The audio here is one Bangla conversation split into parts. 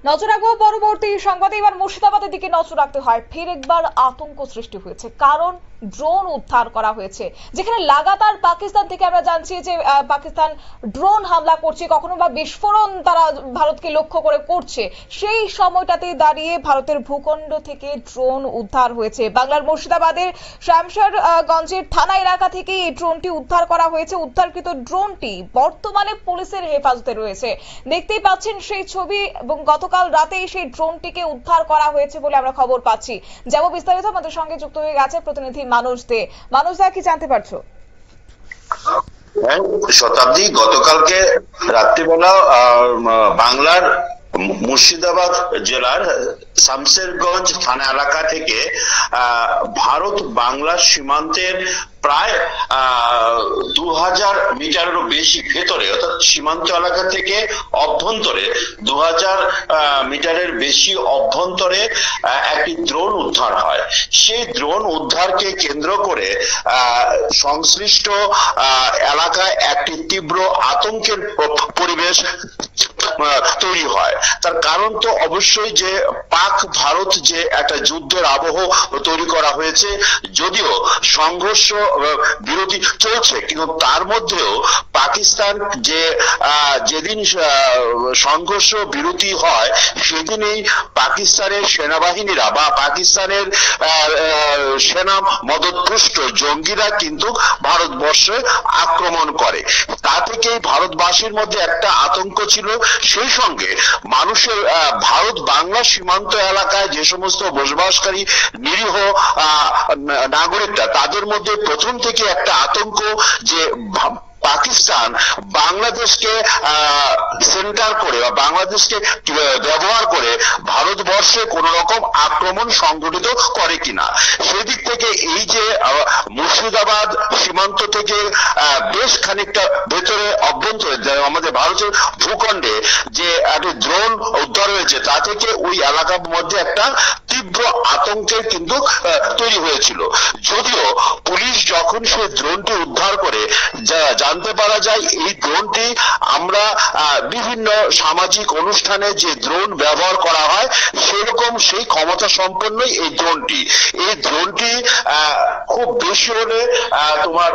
নজর রাখবো পরবর্তী সংবাদে। এবার মুর্শিদাবাদের দিকে নজর রাখতে হয়। ফের একবার আতঙ্ক সৃষ্টি হয়েছে, কারণ ড্রোন উদ্ধার করা হয়েছে, যেখানে লাগাতার পাকিস্তান থেকে আমরা জানছি যে পাকিস্তান ড্রোন হামলা করছে, কখনো বা বিস্ফোরণ তারা ভারতকে লক্ষ্য করে করছে। সেই সময়টাতে দাঁড়িয়ে ভারতের ভূখণ্ড থেকে ড্রোন উদ্ধার হয়েছে। বাংলার মুর্শিদাবাদের শামশেরগঞ্জের থানা এলাকা থেকে এই ড্রোনটি উদ্ধার করা হয়েছে। উদ্ধারকৃত ড্রোনটি বর্তমানে পুলিশের হেফাজতে রয়েছে। দেখতেই পাচ্ছেন সেই ছবি, এবং গতকাল রাতেই সেই ড্রোনটিকে উদ্ধার করা হয়েছে বলে আমরা খবর পাচ্ছি। যাব বিস্তারিত, আমাদের সঙ্গে যুক্ত হয়ে গেছে প্রতিনিধি মানুষ দে। মানুষ দা, কি জানতে পারছো? শতাব্দী, গতকালকে রাত্রিবেলা বাংলার মুর্শিদাবাদ জেলার শামশেরগঞ্জ থানা এলাকা থেকে ভারত বাংলা সীমান্তের প্রায় 2000 মিটারেরও বেশি ভেতরে, অর্থাৎ সীমান্ত এলাকা থেকে অভ্যন্তরে 2000 মিটারের বেশি অভ্যন্তরে একটি ড্রোন উদ্ধার হয়। সেই ড্রোন উদ্ধারকে কেন্দ্র করে সংশ্লিষ্ট এলাকায় একটি তীব্র আতঙ্কের পরিবেশ তৈরি হয়। তার কারণ তো অবশ্যই যে পাক ভারত যে একটা যুদ্ধের আবহ তৈরি করা হয়েছে, যদিও সংঘর্ষ বিরতি চলছে, কিন্তু তার মধ্যেও পাকিস্তান যেদিন সংঘর্ষ বিরতি হয় সেদিনই পাকিস্তানের সেনাবাহিনীরা বা পাকিস্তানের সেনা মদতপুষ্ট জঙ্গিরা কিন্তু ভারতবর্ষে আক্রমণ করে। তা থেকেই ভারতবাসীর মধ্যে একটা আতঙ্ক ছিল। সেই সঙ্গে মানুষের ভারত বাংলা সীমান্ত এলাকায় যে সমস্ত বসবাসকারী নিরীহ নাগরিকরা, তাদের মধ্যে প্রথম থেকে একটা আতঙ্ক যে পাকিস্তান বাংলাদেশকে সেন্টার করে বা বাংলাদেশকে ব্যবহার করে ভারতবর্ষে কোন রকম আক্রমণ সংগঠিত করে কিনা। সেদিক থেকে এই যে মুর্শিদাবাদ সীমান্ত থেকে বেশ খানিকটা ভেতরে অভ্যন্তরে আমাদের ভারতের ভূখণ্ডে যে একটা ড্রোন উদ্ধার হয়েছে, তা থেকে ওই এলাকার মধ্যে একটা তীব্র আতঙ্কের কিন্তু তৈরি হয়েছিল। যদিও পুলিশ যখন সেই ড্রোনটি উদ্ধার করে জানতে পারা যায় এই ড্রোনটি আমরা বিভিন্ন সামাজিক অনুষ্ঠানে যে ড্রোন ব্যবহার করা হয় সেরকম সেই ক্ষমতা সম্পন্নই এই ড্রোনটি। এই ড্রোনটি খুব বেশি হলে তোমার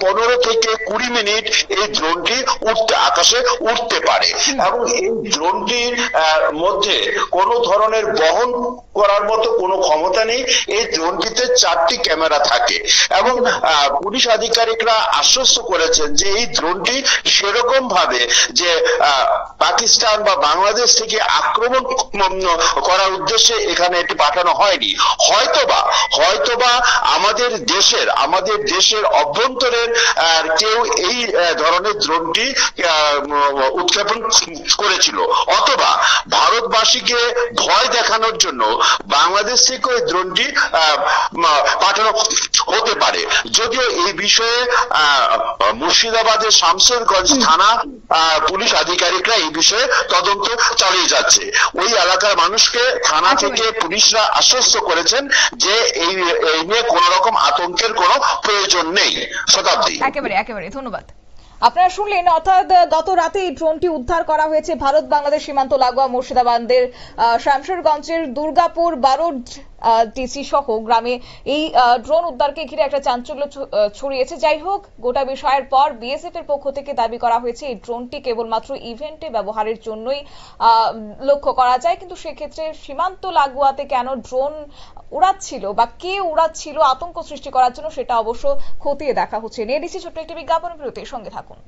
15 থেকে 20 মিনিট এই ড্রোনটি আকাশে উঠতে পারে, এবং এই ড্রোনটির মধ্যে কোনো ধরনের বহন করার মতো কোনো ক্ষমতা নেই। এই ড্রোনটিতে 4টি ক্যামেরা থাকে, এবং পুলিশ আধিকারিকরা আশ্বস্ত করেছেন যে এই ড্রোনটি সেরকম ভাবে যে পাকিস্তান বা বাংলাদেশ থেকে আক্রমণ করার উদ্দেশ্যে এখানে এটি পাঠানো হয়নি। হয়তোবা আমাদের দেশের অভ্যন্তরের কেউ এই ধরনের ড্রোনটি উৎক্ষেপণ করেছিল, অথবা ভারতবাসীকে ভয় দেখানোর জন্য বাংলাদেশ থেকে এই ড্রোনটি পাঠানো হতে পারে। যদিও এই বিষয়ে মুর্শিদাবাদের শামশেরগঞ্জ থানা পুলিশ আধিকারিকরা এই বিষয়ে তদন্ত চালিয়ে যাচ্ছে। ওই এলাকার মানুষকে থানা থেকে পুলিশরা আশ্বস্ত করেছেন যে এই নিয়ে কোন রকম আতঙ্কের কোনো প্রয়োজন নেই। শতাব্দী, একেবারে ধন্যবাদ। আপনারা শুনলেন, অর্থাৎ গত রাতে এই ড্রোনটি উদ্ধার করা হয়েছে ভারত বাংলাদেশ সীমান্ত লাগোয়া মুর্শিদাবাদের শামশেরগঞ্জের দুর্গাপুর বারোড টিসি সহ গ্রামে এই ড্রোন উদ্ধারকে ঘিরে একটা চাঞ্চল্য ছড়িয়েছে। যাই হোক, গোটা বিষয়ের পর বিএসএফ এর পক্ষ থেকে দাবি করা হয়েছে এই ড্রোনটি কেবলমাত্র ইভেন্টে ব্যবহারের জন্যই লক্ষ্য করা যায়, কিন্তু সেক্ষেত্রে সীমান্ত লাগোয়াতে কেন ড্রোন উড়াচ্ছিল বা কে উড়াচ্ছিল আতঙ্ক সৃষ্টি করার জন্য, সেটা অবশ্য খতিয়ে দেখা হচ্ছে। নিয়ে নিচ্ছি ছোট্ট একটি বিজ্ঞাপন বিরতির সঙ্গে থাকুন।